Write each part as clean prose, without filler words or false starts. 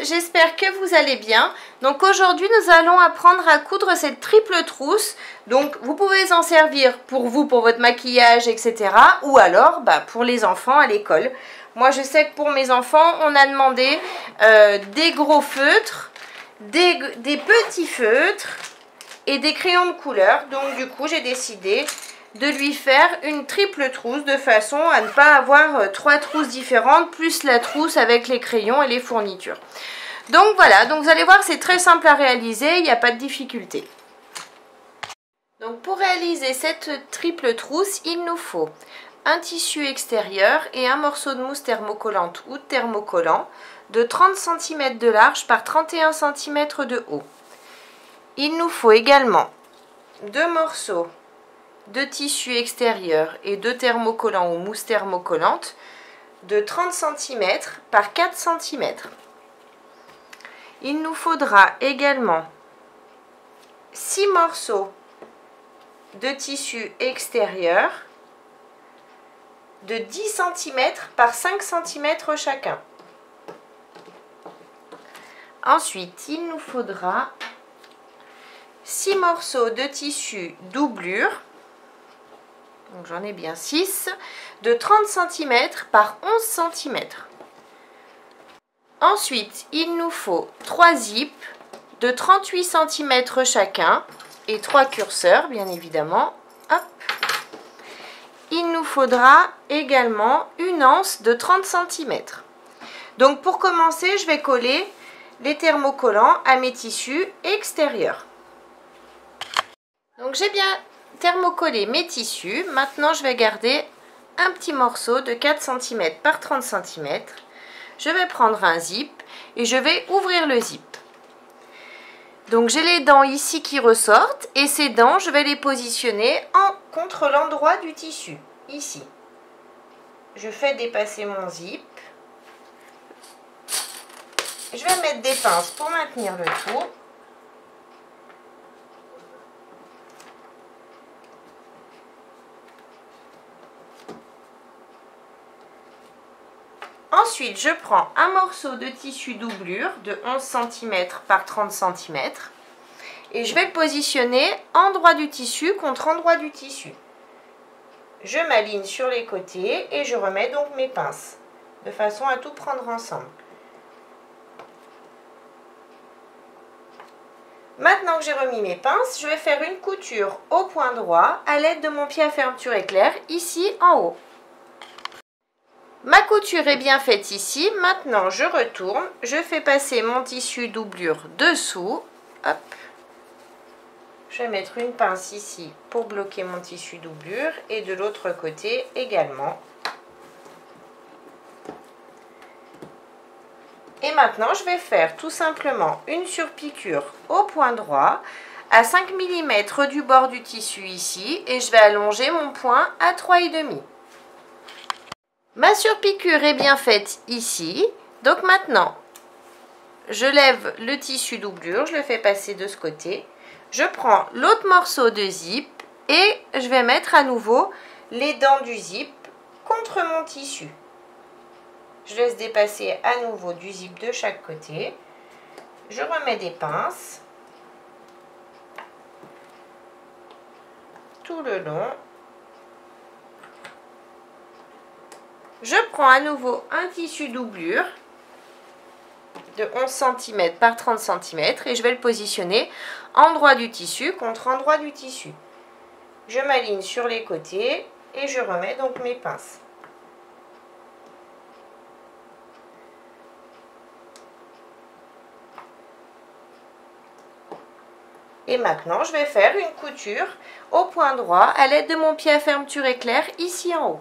j'espère que vous allez bien. Donc aujourd'hui nous allons apprendre à coudre cette triple trousse. Donc vous pouvez en servir pour vous, pour votre maquillage, etc. Ou alors pour les enfants à l'école. Moi je sais que pour mes enfants on a demandé des gros feutres, des petits feutres et des crayons de couleur. Donc du coup j'ai décidé de lui faire une triple trousse de façon à ne pas avoir 3 trousses différentes plus la trousse avec les crayons et les fournitures. Donc voilà, donc vous allez voir c'est très simple à réaliser, il n'y a pas de difficulté. Donc pour réaliser cette triple trousse, il nous faut un tissu extérieur et un morceau de mousse thermocollante ou de thermocollant de 30 cm de large par 31 cm de haut. Il nous faut également 2 morceaux de tissu extérieur et de thermocollant ou mousse thermocollante de 30 cm par 4 cm. Il nous faudra également 6 morceaux de tissu extérieur de 10 cm par 5 cm chacun. Ensuite, il nous faudra 6 morceaux de tissu doublure. Donc j'en ai bien 6, de 30 cm par 11 cm. Ensuite, il nous faut 3 zips de 38 cm chacun et 3 curseurs, bien évidemment. Hop. Il nous faudra également une anse de 30 cm. Donc pour commencer, je vais coller les thermocollants à mes tissus extérieurs. Donc j'ai bien thermocoller mes tissus. Maintenant je vais garder un petit morceau de 4 cm par 30 cm. Je vais prendre un zip et je vais ouvrir le zip. Donc j'ai les dents ici qui ressortent et ces dents je vais les positionner contre l'endroit du tissu, ici. Je fais dépasser mon zip. Je vais mettre des pinces pour maintenir le tout. Ensuite, je prends un morceau de tissu doublure de 11 cm par 30 cm et je vais le positionner endroit du tissu contre endroit du tissu. Je m'aligne sur les côtés et je remets donc mes pinces de façon à tout prendre ensemble. Maintenant que j'ai remis mes pinces, je vais faire une couture au point droit à l'aide de mon pied à fermeture éclair ici en haut. Ma couture est bien faite ici. Maintenant, je retourne. Je fais passer mon tissu doublure dessous. Hop. Je vais mettre une pince ici pour bloquer mon tissu doublure et de l'autre côté également. Et maintenant, je vais faire tout simplement une surpiqûre au point droit à 5 mm du bord du tissu ici et je vais allonger mon point à 3,5. Ma surpiqûre est bien faite ici. Donc maintenant, je lève le tissu doublure, je le fais passer de ce côté. Je prends l'autre morceau de zip et je vais mettre à nouveau les dents du zip contre mon tissu. Je laisse dépasser à nouveau du zip de chaque côté. Je remets des pinces tout le long. Je prends à nouveau un tissu doublure de 11 cm par 30 cm et je vais le positionner endroit du tissu contre endroit du tissu. Je m'aligne sur les côtés et je remets donc mes pinces. Et maintenant, je vais faire une couture au point droit à l'aide de mon pied à fermeture éclair ici en haut.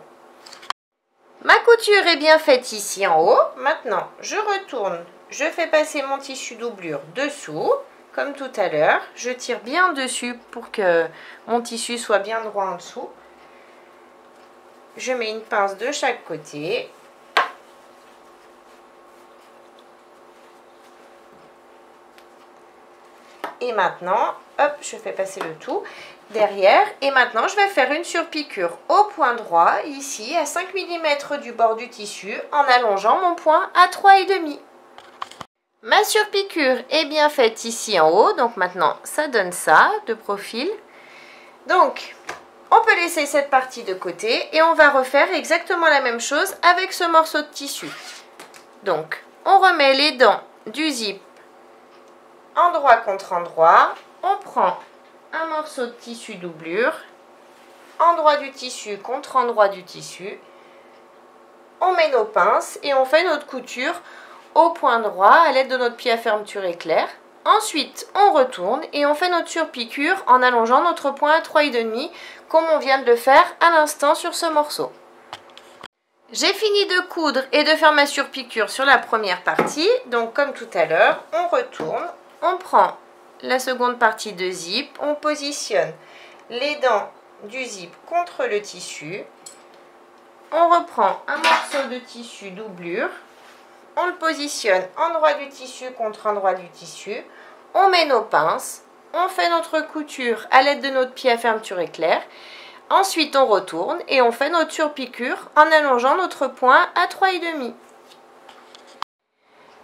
Ma couture est bien faite ici en haut. Maintenant, je retourne, je fais passer mon tissu doublure dessous, comme tout à l'heure. Je tire bien dessus pour que mon tissu soit bien droit en dessous. Je mets une pince de chaque côté. Et maintenant, hop, je fais passer le tout derrière. Et maintenant, je vais faire une surpiqûre au point droit, ici, à 5 mm du bord du tissu, en allongeant mon point à 3,5. Ma surpiqûre est bien faite ici en haut, donc maintenant ça donne ça de profil. Donc on peut laisser cette partie de côté et on va refaire exactement la même chose avec ce morceau de tissu. Donc on remet les dents du zip endroit contre endroit, on prend un morceau de tissu doublure, endroit du tissu contre endroit du tissu, on met nos pinces et on fait notre couture au point droit à l'aide de notre pied à fermeture éclair. Ensuite, on retourne et on fait notre surpiqûre en allongeant notre point à 3,5 comme on vient de le faire à l'instant sur ce morceau. J'ai fini de coudre et de faire ma surpiqûre sur la première partie. Donc comme tout à l'heure, on retourne, on prend la seconde partie de zip, on positionne les dents du zip contre le tissu, on reprend un morceau de tissu doublure, on le positionne endroit du tissu contre endroit du tissu, on met nos pinces, on fait notre couture à l'aide de notre pied à fermeture éclair, ensuite on retourne et on fait notre surpiqûre en allongeant notre point à 3,5.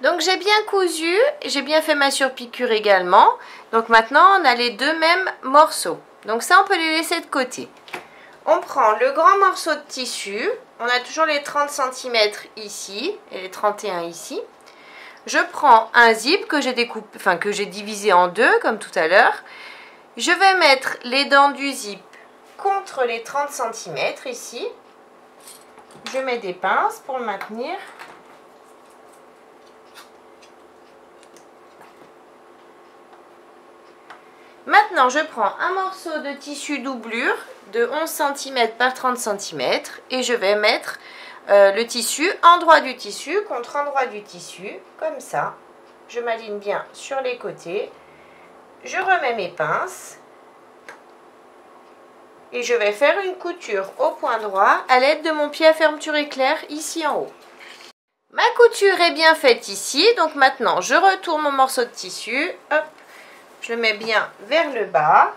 Donc j'ai bien cousu, j'ai bien fait ma surpiqûre également, donc maintenant on a les deux mêmes morceaux, donc ça on peut les laisser de côté. On prend le grand morceau de tissu, on a toujours les 30 cm ici et les 31 ici. Je prends un zip que j'ai découpé, enfin que j'ai divisé en deux comme tout à l'heure. Je vais mettre les dents du zip contre les 30 cm ici. Je mets des pinces pour le maintenir. Maintenant, je prends un morceau de tissu doublure de 11 cm par 30 cm et je vais mettre le tissu, endroit du tissu contre endroit du tissu, comme ça. Je m'aligne bien sur les côtés. Je remets mes pinces et je vais faire une couture au point droit à l'aide de mon pied à fermeture éclair ici en haut. Ma couture est bien faite ici, donc maintenant je retourne mon morceau de tissu. Hop. Je le mets bien vers le bas,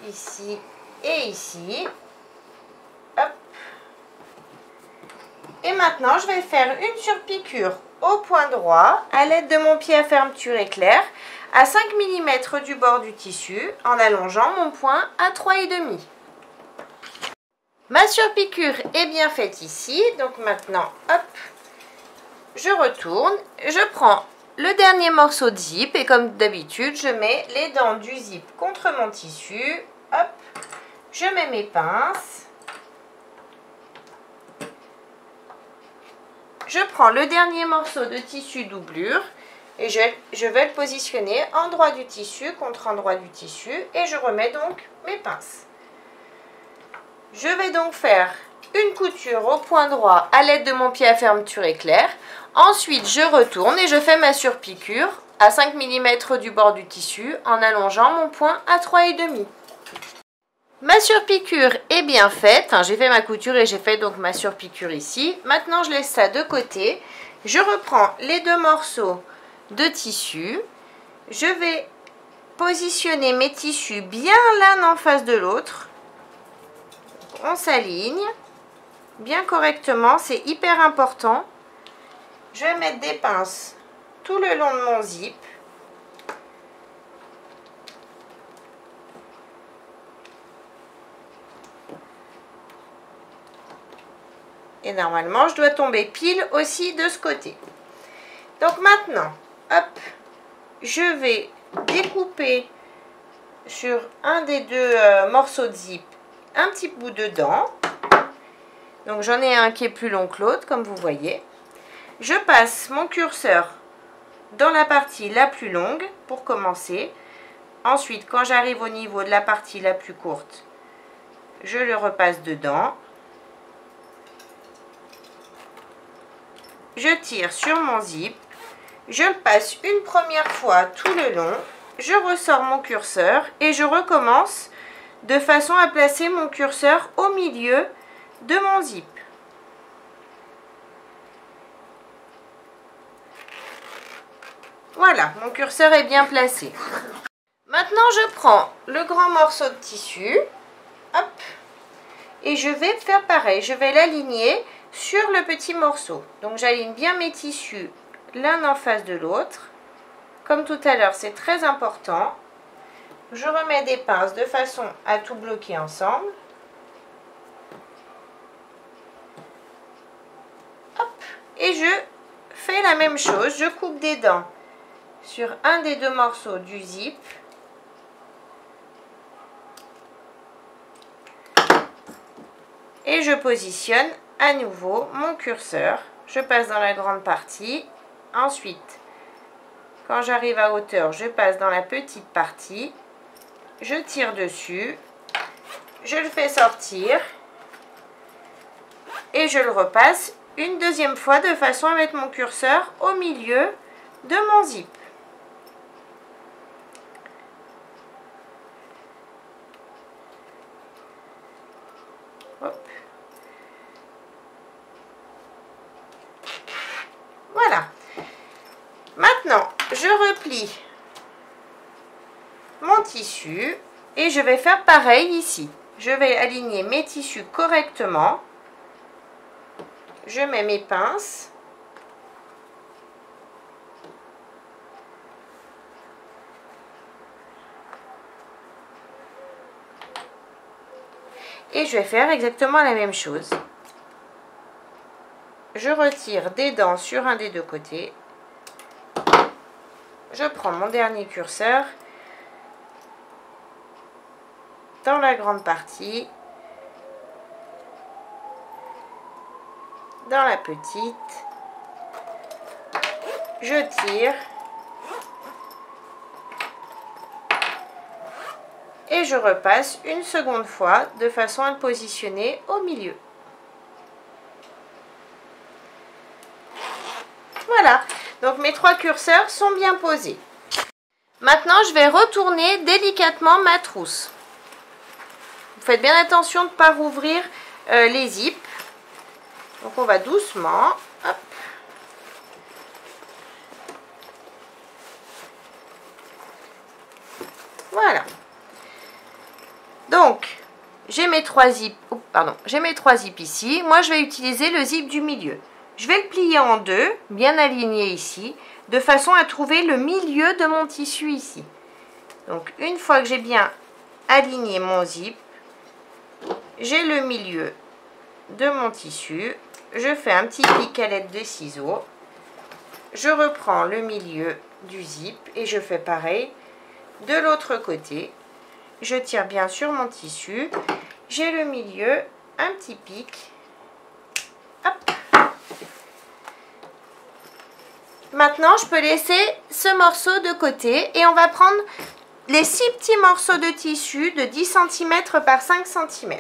ici et ici. Hop. Et maintenant, je vais faire une surpiqûre au point droit à l'aide de mon pied à fermeture éclair à 5 mm du bord du tissu en allongeant mon point à 3,5. Ma surpiqûre est bien faite ici, donc maintenant, hop, je retourne, je prends le dernier morceau de zip et comme d'habitude, je mets les dents du zip contre mon tissu. Hop, je mets mes pinces. Je prends le dernier morceau de tissu doublure et je vais le positionner endroit du tissu contre endroit du tissu et je remets donc mes pinces. Je vais donc faire une couture au point droit à l'aide de mon pied à fermeture éclair. Ensuite, je retourne et je fais ma surpiqûre à 5 mm du bord du tissu en allongeant mon point à 3,5. Ma surpiqûre est bien faite. J'ai fait ma couture et j'ai fait donc ma surpiqûre ici. Maintenant, je laisse ça de côté. Je reprends les deux morceaux de tissu. Je vais positionner mes tissus bien l'un en face de l'autre. On s'aligne bien correctement, c'est hyper important. Je vais mettre des pinces tout le long de mon zip. Et normalement, je dois tomber pile aussi de ce côté. Donc maintenant, hop, je vais découper sur un des deux morceaux de zip un petit bout de dent. Donc j'en ai un qui est plus long que l'autre, comme vous voyez. Je passe mon curseur dans la partie la plus longue pour commencer. Ensuite, quand j'arrive au niveau de la partie la plus courte, je le repasse dedans. Je tire sur mon zip. Je le passe une première fois tout le long. Je ressors mon curseur et je recommence de façon à placer mon curseur au milieu de mon zip. Voilà, mon curseur est bien placé. Maintenant, je prends le grand morceau de tissu, hop, et je vais faire pareil. Je vais l'aligner sur le petit morceau. Donc, j'aligne bien mes tissus l'un en face de l'autre. Comme tout à l'heure, c'est très important. Je remets des pinces de façon à tout bloquer ensemble. Hop. Et je fais la même chose. Je coupe des dents sur un des deux morceaux du zip. Et je positionne à nouveau mon curseur. Je passe dans la grande partie. Ensuite, quand j'arrive à hauteur, je passe dans la petite partie. Je tire dessus. Je le fais sortir. Et je le repasse une deuxième fois de façon à mettre mon curseur au milieu de mon zip. Hop. Voilà. Maintenant, je replie mon tissu et je vais faire pareil ici. Je vais aligner mes tissus correctement. Je mets mes pinces. Et je vais faire exactement la même chose. Je retire des dents sur un des deux côtés. Je prends mon dernier curseur dans la grande partie, dans la petite, je tire et je repasse une seconde fois de façon à le positionner au milieu. Voilà, donc mes trois curseurs sont bien posés. Maintenant, je vais retourner délicatement ma trousse. Vous faites bien attention de ne pas rouvrir les zips. Donc on va doucement. Hop. Voilà. Donc, j'ai mes trois zips. Oh, pardon, j'ai mes trois zips ici. Moi, je vais utiliser le zip du milieu. Je vais le plier en deux, bien aligné ici, de façon à trouver le milieu de mon tissu ici. Donc, une fois que j'ai bien aligné mon zip, j'ai le milieu de mon tissu. Je fais un petit pic à l'aide de ciseaux. Je reprends le milieu du zip et je fais pareil de l'autre côté. Je tire bien sur mon tissu. J'ai le milieu, un petit pic. Hop. Maintenant, je peux laisser ce morceau de côté et on va prendre les 6 petits morceaux de tissu de 10 cm par 5 cm.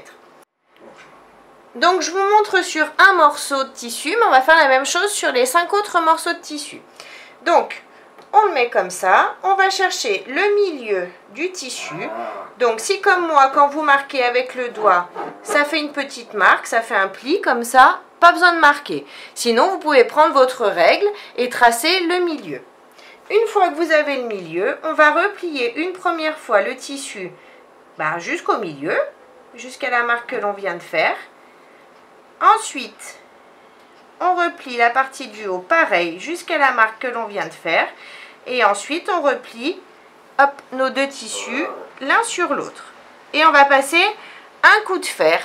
Donc, je vous montre sur un morceau de tissu, mais on va faire la même chose sur les 5 autres morceaux de tissu. Donc, on le met comme ça. On va chercher le milieu du tissu. Donc, si comme moi, quand vous marquez avec le doigt, ça fait une petite marque, ça fait un pli comme ça, pas besoin de marquer. Sinon, vous pouvez prendre votre règle et tracer le milieu. Une fois que vous avez le milieu, on va replier une première fois le tissu jusqu'au milieu, jusqu'à la marque que l'on vient de faire. Ensuite, on replie la partie du haut, pareil, jusqu'à la marque que l'on vient de faire. Et ensuite, on replie nos deux tissus l'un sur l'autre. Et on va passer un coup de fer.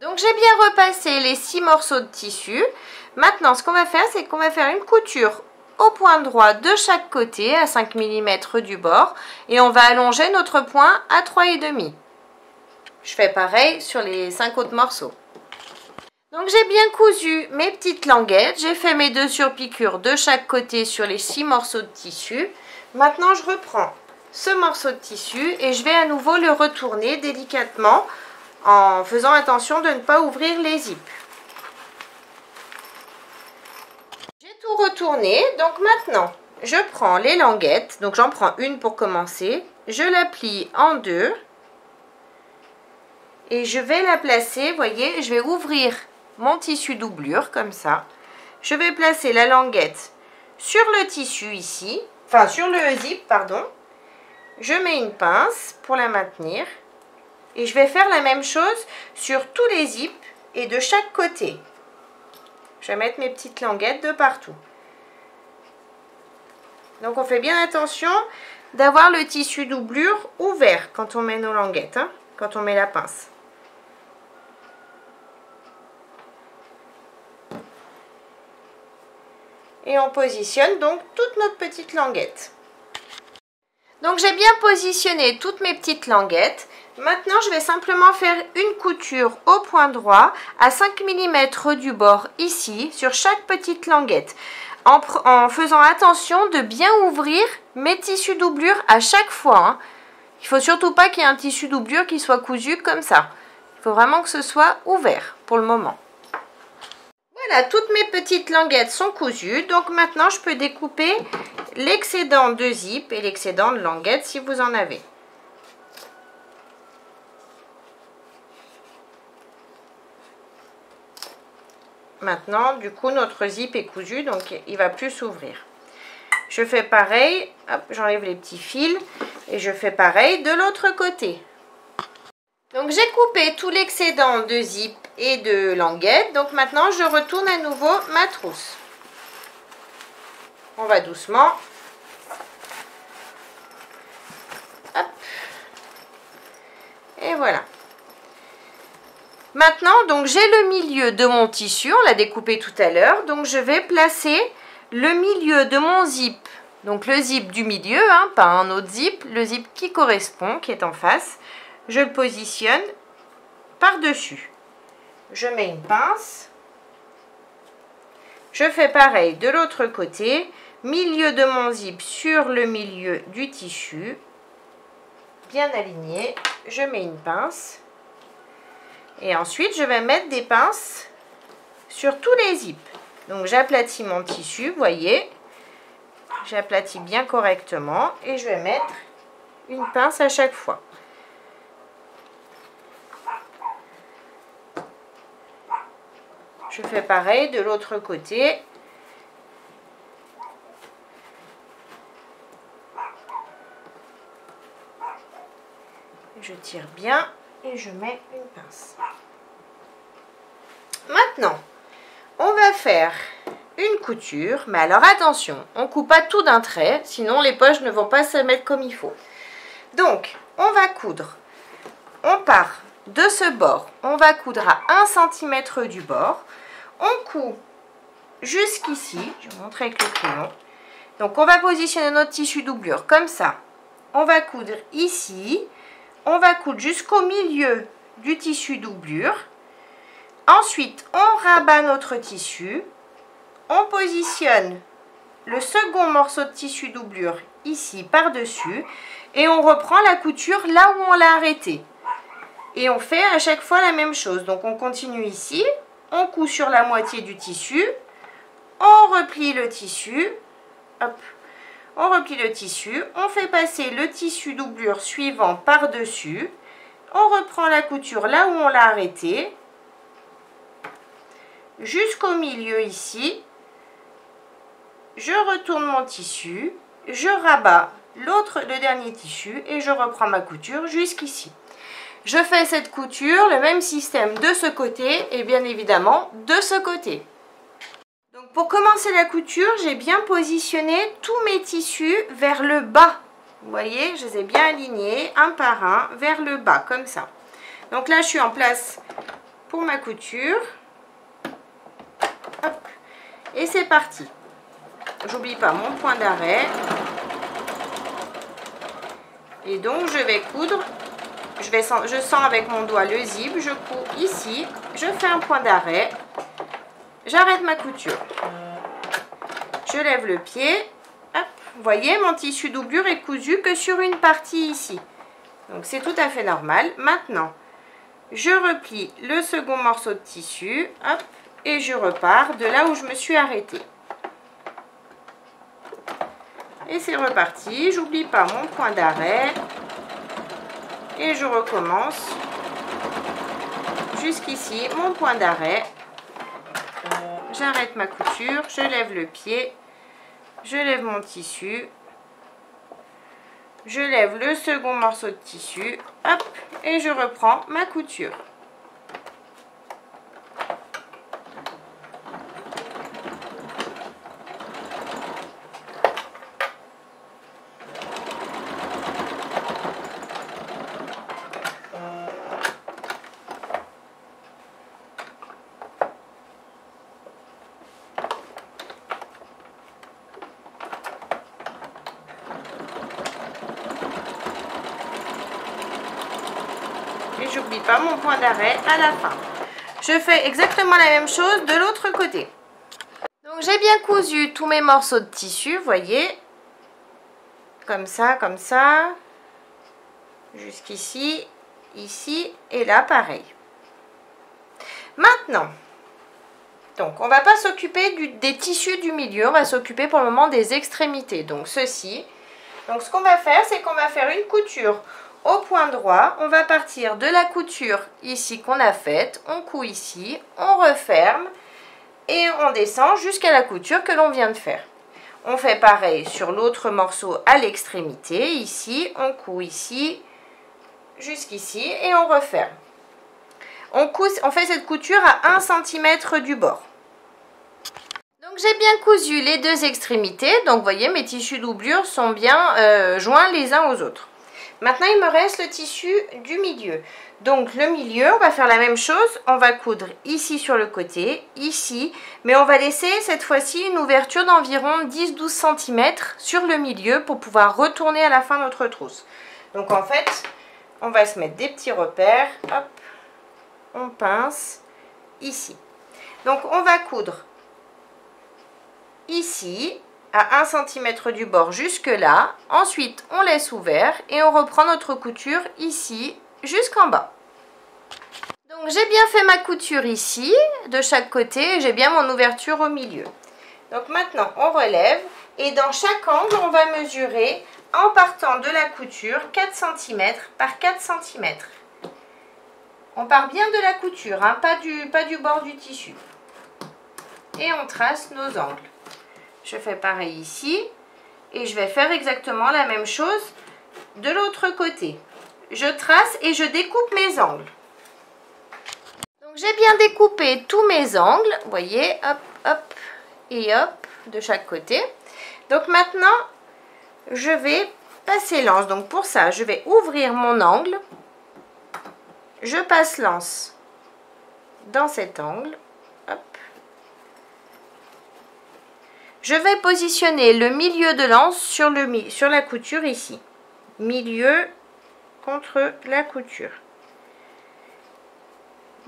Donc, j'ai bien repassé les 6 morceaux de tissu. Maintenant, ce qu'on va faire, c'est qu'on va faire une couture au point droit de chaque côté, à 5 mm du bord. Et on va allonger notre point à 3,5. Je fais pareil sur les 5 autres morceaux. Donc j'ai bien cousu mes petites languettes, j'ai fait mes 2 surpiqûres de chaque côté sur les 6 morceaux de tissu. Maintenant je reprends ce morceau de tissu et je vais à nouveau le retourner délicatement en faisant attention de ne pas ouvrir les zips. J'ai tout retourné, donc maintenant je prends les languettes, donc j'en prends une pour commencer, je la plie en deux et je vais la placer, vous voyez, je vais ouvrir mon tissu doublure comme ça. Je vais placer la languette sur le tissu ici, enfin sur le zip, pardon. Je mets une pince pour la maintenir et je vais faire la même chose sur tous les zips et de chaque côté. Je vais mettre mes petites languettes de partout. Donc on fait bien attention d'avoir le tissu doublure ouvert quand on met nos languettes, hein, quand on met la pince. Et on positionne donc toutes nos petites languettes. Donc j'ai bien positionné toutes mes petites languettes. Maintenant je vais simplement faire une couture au point droit à 5 mm du bord ici sur chaque petite languette. En faisant attention de bien ouvrir mes tissus doublure à chaque fois. Hein. Il ne faut surtout pas qu'il y ait un tissu doublure qui soit cousu comme ça. Il faut vraiment que ce soit ouvert pour le moment. Voilà, toutes mes petites languettes sont cousues. Donc maintenant, je peux découper l'excédent de zip et l'excédent de languettes si vous en avez. Maintenant, du coup, notre zip est cousu, donc il ne va plus s'ouvrir. Je fais pareil, hop, j'enlève les petits fils et je fais pareil de l'autre côté. Donc j'ai coupé tout l'excédent de zip et de languette. Donc maintenant je retourne à nouveau ma trousse. On va doucement. Hop. Et voilà. Maintenant donc j'ai le milieu de mon tissu. On l'a découpé tout à l'heure. Donc je vais placer le milieu de mon zip. Donc le zip du milieu, hein, pas un autre zip. Le zip qui correspond, qui est en face. Je le positionne par-dessus. Je mets une pince. Je fais pareil de l'autre côté. Milieu de mon zip sur le milieu du tissu. Bien aligné. Je mets une pince. Et ensuite, je vais mettre des pinces sur tous les zips. Donc, j'aplatis mon tissu, vous voyez. J'aplatis bien correctement. Et je vais mettre une pince à chaque fois. Je fais pareil de l'autre côté. Je tire bien et je mets une pince. Maintenant, on va faire une couture. Mais alors attention, on ne coupe pas tout d'un trait, sinon les poches ne vont pas se mettre comme il faut. Donc, on va coudre. On part de ce bord. On va coudre à 1 cm du bord. On coud jusqu'ici, je vais vous montrer avec le crayon. Donc on va positionner notre tissu doublure comme ça. On va coudre ici, on va coudre jusqu'au milieu du tissu doublure. Ensuite, on rabat notre tissu, on positionne le second morceau de tissu doublure ici par-dessus et on reprend la couture là où on l'a arrêté. Et on fait à chaque fois la même chose. Donc on continue ici. On coud sur la moitié du tissu, on replie le tissu, hop, on replie le tissu, on fait passer le tissu doublure suivant par-dessus, on reprend la couture là où on l'a arrêté, jusqu'au milieu ici, je retourne mon tissu, je rabats le dernier tissu et je reprends ma couture jusqu'ici. Je fais cette couture, le même système de ce côté et bien évidemment de ce côté. Donc pour commencer la couture, j'ai bien positionné tous mes tissus vers le bas. Vous voyez, je les ai bien alignés un par un vers le bas, comme ça. Donc là, je suis en place pour ma couture. Hop. Et c'est parti. J'oublie pas mon point d'arrêt. Et donc, je vais coudre. Je sens avec mon doigt le zip, je couds ici, je fais un point d'arrêt, j'arrête ma couture. Je lève le pied, hop, vous voyez mon tissu doublure est cousu que sur une partie ici. Donc c'est tout à fait normal. Maintenant, je replie le second morceau de tissu, hop, et je repars de là où je me suis arrêtée. Et c'est reparti, j'oublie pas mon point d'arrêt. Et je recommence jusqu'ici, mon point d'arrêt. J'arrête ma couture, je lève le pied, je lève mon tissu, je lève le second morceau de tissu, hop, et je reprends ma couture. j'oublie pas mon point d'arrêt à la fin. Je fais exactement la même chose de l'autre côté. Donc j'ai bien cousu tous mes morceaux de tissu, vous voyez, comme ça, jusqu'ici, ici et là pareil. Maintenant, donc on va pas s'occuper des tissus du milieu, on va s'occuper pour le moment des extrémités, donc ceci. Donc ce qu'on va faire, c'est qu'on va faire une couture au point droit, on va partir de la couture ici qu'on a faite, on coud ici, on referme et on descend jusqu'à la couture que l'on vient de faire. On fait pareil sur l'autre morceau à l'extrémité, ici, on coud ici, jusqu'ici et on referme. On fait cette couture à 1 cm du bord. Donc j'ai bien cousu les deux extrémités, donc vous voyez mes tissus doublure sont bien joints les uns aux autres. Maintenant il me reste le tissu du milieu. Donc le milieu, on va faire la même chose, on va coudre ici sur le côté, ici, mais on va laisser cette fois-ci une ouverture d'environ 10-12 cm sur le milieu pour pouvoir retourner à la fin notre trousse. Donc en fait, on va se mettre des petits repères, hop, on pince ici. Donc on va coudre ici à 1 cm du bord jusque là, ensuite on laisse ouvert et on reprend notre couture ici jusqu'en bas. Donc j'ai bien fait ma couture ici de chaque côté, j'ai bien mon ouverture au milieu. Donc maintenant on relève et dans chaque angle on va mesurer en partant de la couture 4 cm par 4 cm. On part bien de la couture, hein, pas du bord du tissu. Et on trace nos angles. Je fais pareil ici et je vais faire exactement la même chose de l'autre côté. Je trace et je découpe mes angles. Donc j'ai bien découpé tous mes angles, vous voyez, hop, hop et hop, de chaque côté. Donc maintenant, je vais passer l'anse. Donc pour ça, je vais ouvrir mon angle. Je passe l'anse dans cet angle. Hop. Je vais positionner le milieu de l'anse sur la couture ici. Milieu contre la couture.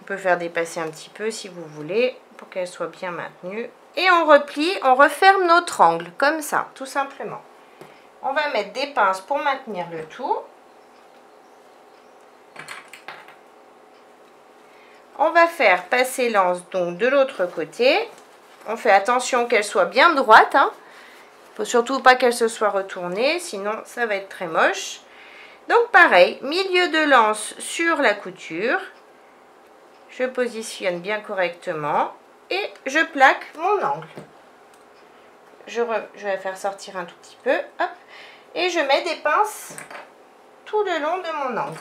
On peut faire dépasser un petit peu si vous voulez pour qu'elle soit bien maintenue. Et on replie, on referme notre angle comme ça, tout simplement. On va mettre des pinces pour maintenir le tout. On va faire passer l'anse donc de l'autre côté. On fait attention qu'elle soit bien droite. Hein. Il ne faut surtout pas qu'elle se soit retournée, sinon ça va être très moche. Donc pareil, milieu de l'anse sur la couture. Je positionne bien correctement et je plaque mon angle. Je vais faire sortir un tout petit peu. Hop, et je mets des pinces tout le long de mon angle.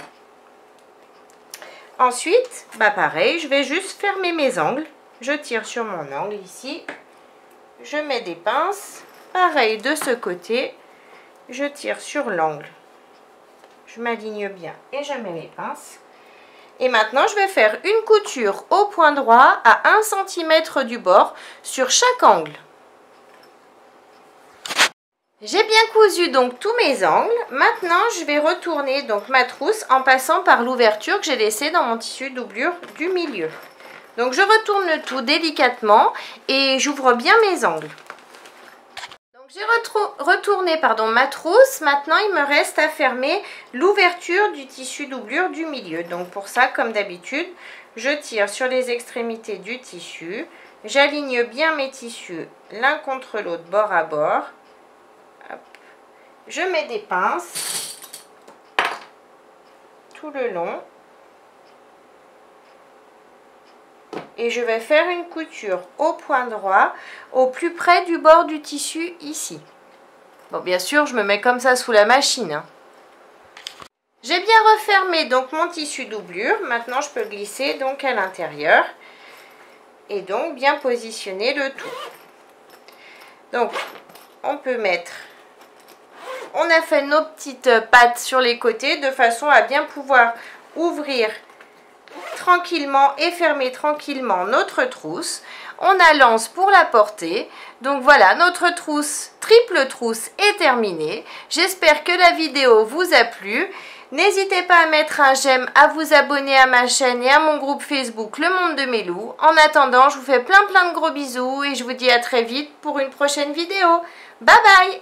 Ensuite, pareil, je vais juste fermer mes angles. Je tire sur mon angle ici. Je mets des pinces. Pareil de ce côté. Je tire sur l'angle. Je m'aligne bien et je mets mes pinces. Et maintenant, je vais faire une couture au point droit à 1 cm du bord sur chaque angle. J'ai bien cousu donc tous mes angles. Maintenant, je vais retourner donc ma trousse en passant par l'ouverture que j'ai laissée dans mon tissu doublure du milieu. Donc, je retourne le tout délicatement et j'ouvre bien mes angles. Donc, j'ai retourné ma trousse. Maintenant, il me reste à fermer l'ouverture du tissu doublure du milieu. Donc, pour ça, comme d'habitude, je tire sur les extrémités du tissu. J'aligne bien mes tissus l'un contre l'autre, bord à bord. Je mets des pinces tout le long et je vais faire une couture au point droit au plus près du bord du tissu ici. Bon, bien sûr, je me mets comme ça sous la machine. Hein. J'ai bien refermé donc mon tissu doublure. Maintenant, je peux glisser donc à l'intérieur et donc bien positionner le tout. Donc, on peut mettre... On a fait nos petites pattes sur les côtés de façon à bien pouvoir ouvrir tranquillement et fermer tranquillement notre trousse. On a l'anse pour la porter. Donc voilà, notre trousse, triple trousse est terminée. J'espère que la vidéo vous a plu. N'hésitez pas à mettre un j'aime, à vous abonner à ma chaîne et à mon groupe Facebook Le Monde de Mélou. En attendant, je vous fais plein de gros bisous et je vous dis à très vite pour une prochaine vidéo. Bye bye!